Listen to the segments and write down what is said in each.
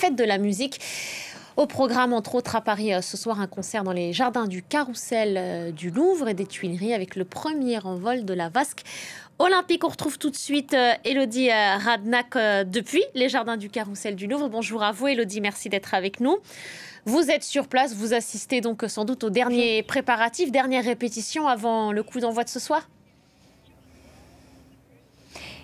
fête de la musique. Au programme, entre autres, à Paris, ce soir, un concert dans les jardins du Carrousel du Louvre et des Tuileries avec le premier envol de la Vasque olympique. On retrouve tout de suite Élodie Radnak depuis les jardins du Carrousel du Louvre. Bonjour à vous, Élodie, merci d'être avec nous. Vous êtes sur place, vous assistez donc sans doute aux derniers préparatifs, dernières répétitions avant le coup d'envoi de ce soir ?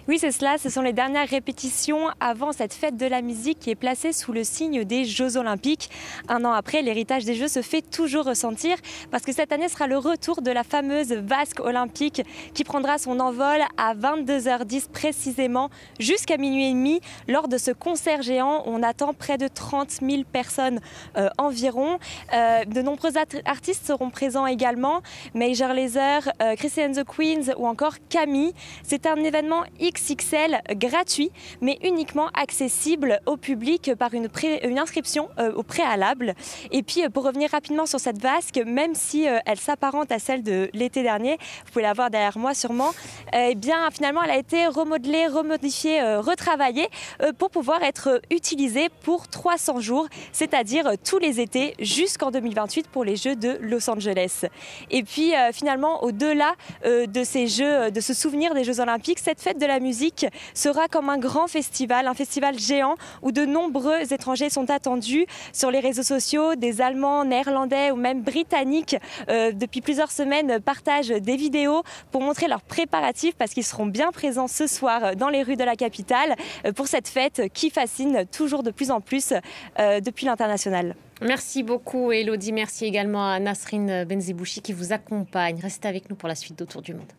Oui, c'est cela. Ce sont les dernières répétitions avant cette fête de la musique qui est placée sous le signe des Jeux Olympiques. Un an après, l'héritage des Jeux se fait toujours ressentir parce que cette année sera le retour de la fameuse Vasque olympique qui prendra son envol à 22h10 précisément jusqu'à minuit et demi. Lors de ce concert géant, on attend près de 30 000 personnes environ. De nombreux artistes seront présents également. Major Lazer, Chrissy and the Queens ou encore Camille. C'est un événement XXL gratuit, mais uniquement accessible au public par une inscription au préalable. Et puis, pour revenir rapidement sur cette vasque, même si elle s'apparente à celle de l'été dernier, vous pouvez la voir derrière moi sûrement, eh bien, finalement, elle a été remodelée, remodifiée, retravaillée pour pouvoir être utilisée pour 300 jours, c'est-à-dire tous les étés jusqu'en 2028 pour les Jeux de Los Angeles. Et puis, finalement, au-delà de ces Jeux, de ce souvenir des Jeux Olympiques, cette fête de la musique sera comme un grand festival, un festival géant où de nombreux étrangers sont attendus sur les réseaux sociaux. Des Allemands, Néerlandais ou même Britanniques depuis plusieurs semaines partagent des vidéos pour montrer leurs préparatifs parce qu'ils seront bien présents ce soir dans les rues de la capitale pour cette fête qui fascine toujours de plus en plus depuis l'international. Merci beaucoup Élodie, merci également à Nasrine Benzebouchi qui vous accompagne. Restez avec nous pour la suite d'Autour du Monde.